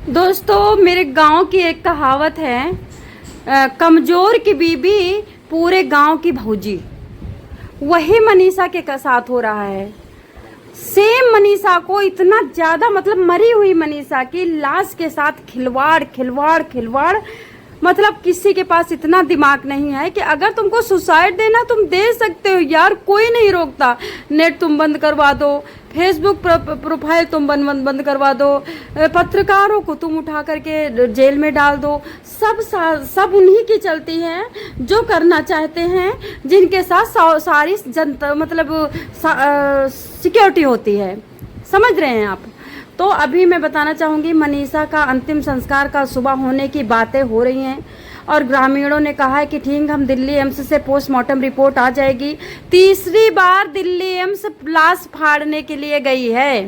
दोस्तों, मेरे गांव की एक कहावत है, कमजोर की बीबी पूरे गांव की भौजी। वही मनीषा के साथ हो रहा है। सेम मनीषा को इतना ज्यादा, मतलब मरी हुई मनीषा की लाश के साथ खिलवाड़ खिलवाड़ खिलवाड़। मतलब किसी के पास इतना दिमाग नहीं है कि अगर तुमको सुसाइड देना तुम दे सकते हो यार, कोई नहीं रोकता। नेट तुम बंद करवा दो, फेसबुक प्रोफाइल तुम बंद करवा दो, पत्रकारों को तुम उठा करके जेल में डाल दो। सब उन्हीं की चलती है जो करना चाहते हैं, जिनके साथ सारी जनता मतलब सिक्योरिटी होती है। समझ रहे हैं आप? तो अभी मैं बताना चाहूँगी, मनीषा का अंतिम संस्कार का सुबह होने की बातें हो रही हैं और ग्रामीणों ने कहा है कि ठीक, हम दिल्ली एम्स से पोस्टमार्टम रिपोर्ट आ जाएगी। तीसरी बार दिल्ली एम्स लाश फाड़ने के लिए गई है।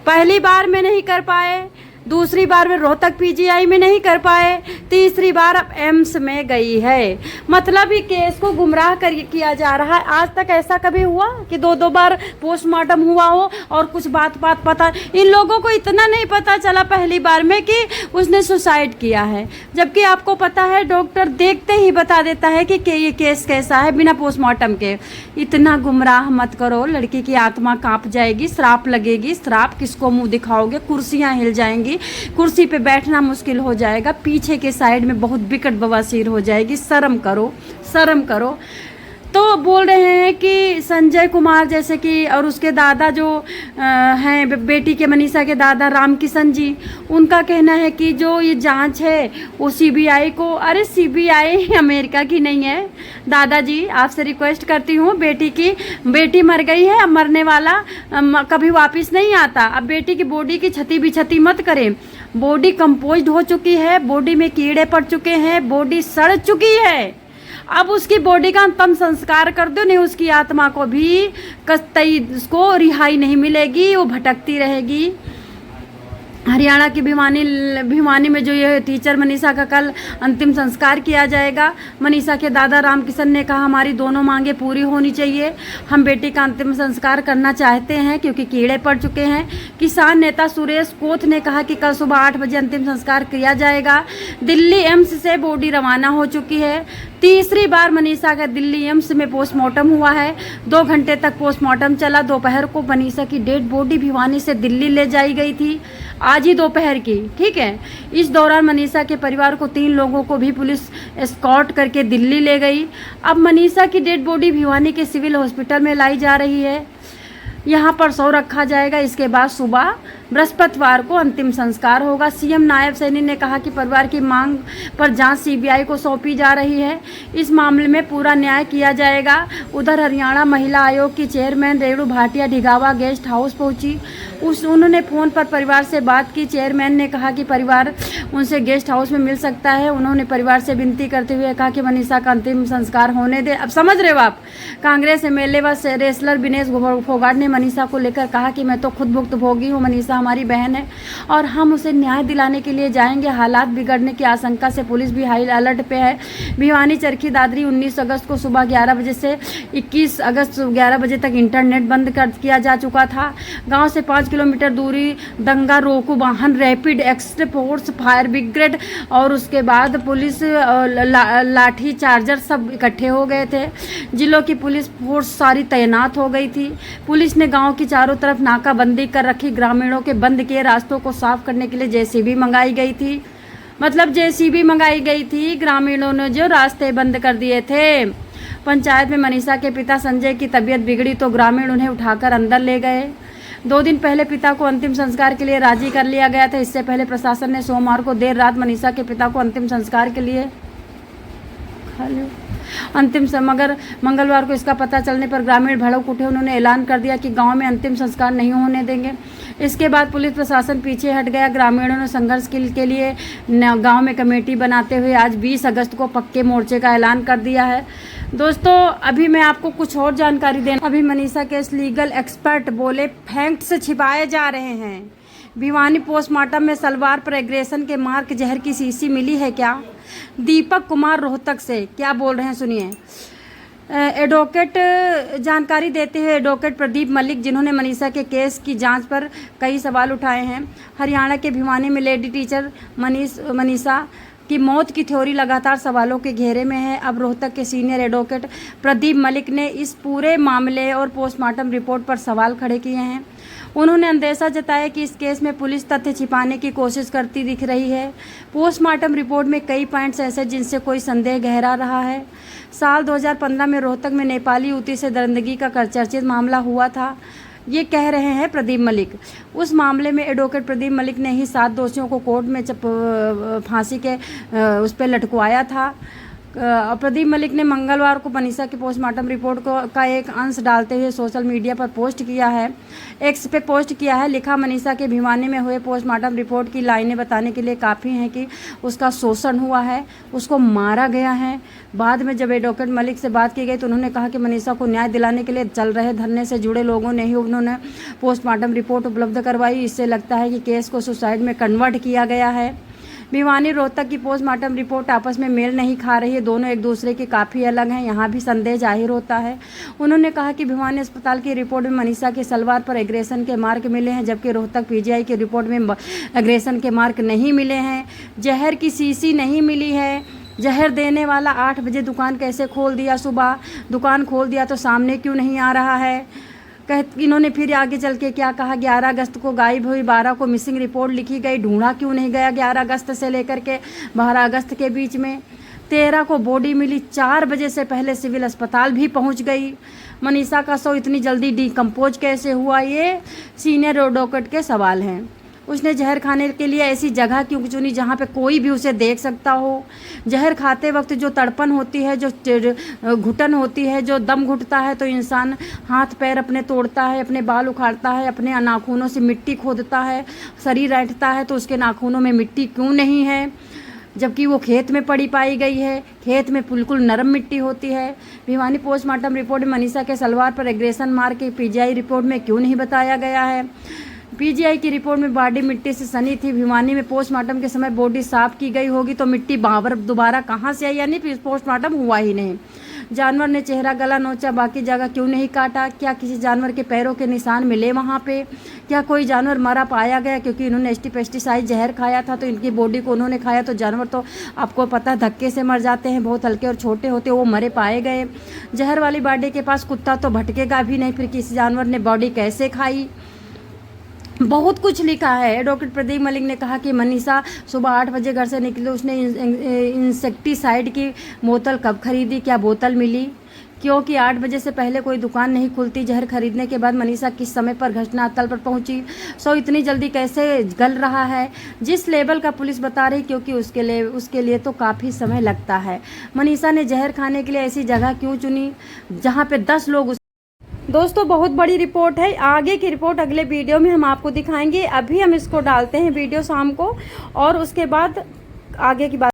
पहली बार में नहीं कर पाए, दूसरी बार में रोहतक पीजीआई में नहीं कर पाए, तीसरी बार अब एम्स में गई है। मतलब ये केस को गुमराह किया जा रहा है। आज तक ऐसा कभी हुआ कि दो बार पोस्टमार्टम हुआ हो और कुछ बात पता? इन लोगों को इतना नहीं पता चला पहली बार में कि उसने सुसाइड किया है, जबकि आपको पता है डॉक्टर देखते ही बता देता है कि ये केस कैसा है बिना पोस्टमार्टम के। इतना गुमराह मत करो, लड़की की आत्मा कांप जाएगी, श्राप लगेगी। श्राप किसको मुंह दिखाओगे? कुर्सियां हिल जाएंगी, कुर्सी पे बैठना मुश्किल हो जाएगा, पीछे के साइड में बहुत विकट बवासीर हो जाएगी। शर्म करो, शर्म करो। तो बोल रहे हैं कि संजय कुमार जैसे कि, और उसके दादा जो हैं बेटी के, मनीषा के दादा राम किशन जी, उनका कहना है कि जो ये जांच है वो सीबीआई को, अरे सीबीआई अमेरिका की नहीं है दादाजी, आपसे रिक्वेस्ट करती हूँ। बेटी मर गई है, अब मरने वाला कभी वापस नहीं आता। अब बेटी की बॉडी की क्षति मत करें। बॉडी कंपोज्ड हो चुकी है, बॉडी में कीड़े पड़ चुके हैं, बॉडी सड़ चुकी है। अब उसकी बॉडी का अंतिम संस्कार कर दो, नहीं उसकी आत्मा को भी कतई उसको रिहाई नहीं मिलेगी, वो भटकती रहेगी। हरियाणा की भिवानी में जो ये टीचर मनीषा का कल अंतिम संस्कार किया जाएगा। मनीषा के दादा रामकिशन ने कहा, हमारी दोनों मांगे पूरी होनी चाहिए। हम बेटी का अंतिम संस्कार करना चाहते हैं क्योंकि कीड़े पड़ चुके हैं। किसान नेता सुरेश कोथ ने कहा कि कल सुबह 8 बजे अंतिम संस्कार किया जाएगा। दिल्ली एम्स से बॉडी रवाना हो चुकी है। तीसरी बार मनीषा का दिल्ली एम्स में पोस्टमार्टम हुआ है। 2 घंटे तक पोस्टमार्टम चला। दोपहर को मनीषा की डेड बॉडी भिवानी से दिल्ली ले जाई गई थी, आज ही दोपहर की, ठीक है। इस दौरान मनीषा के परिवार को 3 लोगों को भी पुलिस एस्कॉर्ट करके दिल्ली ले गई। अब मनीषा की डेड बॉडी भिवानी के सिविल हॉस्पिटल में लाई जा रही है, यहाँ पर शव रखा जाएगा। इसके बाद सुबह बृहस्पतिवार को अंतिम संस्कार होगा। सीएम नायब सैनी ने कहा कि परिवार की मांग पर जांच सीबीआई को सौंपी जा रही है, इस मामले में पूरा न्याय किया जाएगा। उधर हरियाणा महिला आयोग की chairman Renu Bhatia Dhigawa guest house पहुंची। उन्होंने फ़ोन पर परिवार से बात की। चेयरमैन ने कहा कि परिवार उनसे गेस्ट हाउस में मिल सकता है। उन्होंने परिवार से विनती करते हुए कहा कि मनीषा का अंतिम संस्कार होने दे। अब समझ रहे हो आप? कांग्रेस एमएलए व रेसलर विनेश फोगाट ने मनीषा को लेकर कहा कि मैं तो खुद भुक्तभोगी हूँ, मनीषा हमारी बहन है और हम उसे न्याय दिलाने के लिए जाएंगे। हालात बिगड़ने की आशंका से पुलिस भी हाई अलर्ट पे है। भिवानी चरखी दादरी 19 अगस्त को सुबह 11 बजे से 21 अगस्त 11 बजे तक इंटरनेट बंद कर किया जा चुका था। गांव से 5 किलोमीटर दूरी दंगा रोकू वाहन, rapid action force, fire brigade और उसके बाद पुलिस लाठी चार्जर सब इकट्ठे हो गए थे। जिलों की पुलिस फोर्स सारी तैनात हो गई थी। पुलिस ने गांव की चारों तरफ नाकाबंदी कर रखी। ग्रामीणों के बंद किए रास्तों को साफ करने के लिए जेसीबी मंगाई गई थी। मतलब जेसीबी मंगाई गई थी, ग्रामीणों ने जो रास्ते बंद कर दिए थे। पंचायत में मनीषा के पिता संजय की तबीयत बिगड़ी तो ग्रामीण उन्हें उठाकर अंदर ले गए। 2 दिन पहले पिता को अंतिम संस्कार के लिए राजी कर लिया गया था। इससे पहले प्रशासन ने सोमवार को देर रात मनीषा के पिता को अंतिम संस्कार के लिए मगर मंगलवार को इसका पता चलने पर ग्रामीण भड़क उठे। उन्होंने ऐलान कर दिया कि गांव में अंतिम संस्कार नहीं होने देंगे। इसके बाद पुलिस प्रशासन पीछे हट गया। ग्रामीणों ने संघर्ष के लिए गांव में कमेटी बनाते हुए आज 20 अगस्त को पक्के मोर्चे का ऐलान कर दिया है। दोस्तों, अभी मैं आपको कुछ और जानकारी देना। अभी मनीषा के लीगल एक्सपर्ट बोले फैक्ट्स छिपाए जा रहे हैं। भिवानी पोस्टमार्टम में सलवार पर एग्रेशन के मार्क, जहर की शीशी मिली है क्या? दीपक कुमार रोहतक से क्या बोल रहे हैं सुनिए। एडवोकेट जानकारी देते हैं एडवोकेट प्रदीप मलिक, जिन्होंने मनीषा के केस की जांच पर कई सवाल उठाए हैं। हरियाणा के भिवानी में लेडी टीचर मनीषा की मौत की थ्योरी लगातार सवालों के घेरे में है। अब रोहतक के सीनियर एडवोकेट प्रदीप मलिक ने इस पूरे मामले और पोस्टमार्टम रिपोर्ट पर सवाल खड़े किए हैं। उन्होंने अंदेशा जताया कि इस केस में पुलिस तथ्य छिपाने की कोशिश करती दिख रही है। पोस्टमार्टम रिपोर्ट में कई पॉइंट्स ऐसे जिनसे कोई संदेह गहरा रहा है। साल 2015 में रोहतक में नेपाली युवती से दरिंदगी का चर्चित मामला हुआ था, ये कह रहे हैं प्रदीप मलिक। उस मामले में एडवोकेट प्रदीप मलिक ने ही 7 दोषियों को कोर्ट में फांसी के उस पर लटकवाया था। प्रदीप मलिक ने मंगलवार को मनीषा की पोस्टमार्टम रिपोर्ट का एक अंश डालते हुए सोशल मीडिया पर पोस्ट किया है, एक्स पे पोस्ट किया है। लिखा, मनीषा के भिवानी में हुए पोस्टमार्टम रिपोर्ट की लाइनें बताने के लिए काफ़ी हैं कि उसका शोषण हुआ है, उसको मारा गया है। बाद में जब एडवोकेट मलिक से बात की गई तो उन्होंने कहा कि मनीषा को न्याय दिलाने के लिए चल रहे धरने से जुड़े लोगों ने ही उन्होंने पोस्टमार्टम रिपोर्ट उपलब्ध करवाई। इससे लगता है कि केस को सुसाइड में कन्वर्ट किया गया है। भिवानी रोहतक की पोस्टमार्टम रिपोर्ट आपस में मेल नहीं खा रही है, दोनों एक दूसरे के काफ़ी अलग हैं, यहाँ भी संदेह जाहिर होता है। उन्होंने कहा कि भिवानी अस्पताल की रिपोर्ट में मनीषा के सलवार पर एग्रेशन के मार्क मिले हैं, जबकि रोहतक पीजीआई की रिपोर्ट में एग्रेशन के मार्क नहीं मिले हैं। जहर की शीशी नहीं मिली है। जहर देने वाला 8 बजे दुकान कैसे खोल दिया, सुबह दुकान खोल दिया तो सामने क्यों नहीं आ रहा है। इन्होंने फिर आगे चल के क्या कहा, 11 अगस्त को गायब हुई, 12 को मिसिंग रिपोर्ट लिखी गई, ढूंढा क्यों नहीं गया 11 अगस्त से लेकर के 12 अगस्त के बीच में। 13 को बॉडी मिली, 4 बजे से पहले सिविल अस्पताल भी पहुंच गई। मनीषा का शव इतनी जल्दी डिकम्पोज कैसे हुआ, ये सीनियर एडवोकेट के सवाल हैं। उसने जहर खाने के लिए ऐसी जगह क्यों चुनी जहाँ पे कोई भी उसे देख सकता हो। जहर खाते वक्त जो तड़पन होती है, जो घुटन होती है, जो दम घुटता है तो इंसान हाथ पैर अपने तोड़ता है, अपने बाल उखाड़ता है, अपने नाखूनों से मिट्टी खोदता है, शरीर ऐंठता है तो उसके नाखूनों में मिट्टी क्यों नहीं है, जबकि वो खेत में पड़ी पाई गई है। खेत में बिल्कुल नरम मिट्टी होती है। भिवानी पोस्टमार्टम रिपोर्ट में मनीषा के सलवार पर एग्रेशन मार्क के पीजीआई रिपोर्ट में क्यों नहीं बताया गया है। पीजीआई की रिपोर्ट में बॉडी मिट्टी से सनी थी। भिवानी में पोस्टमार्टम के समय बॉडी साफ की गई होगी तो मिट्टी बाबर दोबारा कहाँ से आई, यानी पोस्टमार्टम हुआ ही नहीं। जानवर ने चेहरा गला नोचा, बाकी जगह क्यों नहीं काटा। क्या किसी जानवर के पैरों के निशान मिले वहाँ पे। क्या कोई जानवर मरा पाया गया, क्योंकि इन्होंने पेस्टिसाइड जहर खाया था तो इनकी बॉडी को उन्होंने खाया। तो जानवर तो आपको पता है धक्के से मर जाते हैं, बहुत हल्के और छोटे होते हैं, वो मरे पाए गए। जहर वाली बॉडी के पास कुत्ता तो भटकेगा भी नहीं, फिर किसी जानवर ने बॉडी कैसे खाई। बहुत कुछ लिखा है। एडवोकेट प्रदीप मलिक ने कहा कि मनीषा सुबह 8 बजे घर से निकली, उसने इंसेक्टिसाइड की बोतल कब खरीदी, क्या बोतल मिली, क्योंकि 8 बजे से पहले कोई दुकान नहीं खुलती। जहर खरीदने के बाद मनीषा किस समय पर घटनास्थल पर पहुंची, सो इतनी जल्दी कैसे गल रहा है जिस लेवल का पुलिस बता रही, क्योंकि उसके लिए तो काफ़ी समय लगता है। मनीषा ने जहर खाने के लिए ऐसी जगह क्यों चुनी जहाँ पे 10 लोग। दोस्तों बहुत बड़ी रिपोर्ट है, आगे की रिपोर्ट अगले वीडियो में हम आपको दिखाएंगे। अभी हम इसको डालते हैं वीडियो शाम को, और उसके बाद आगे की बात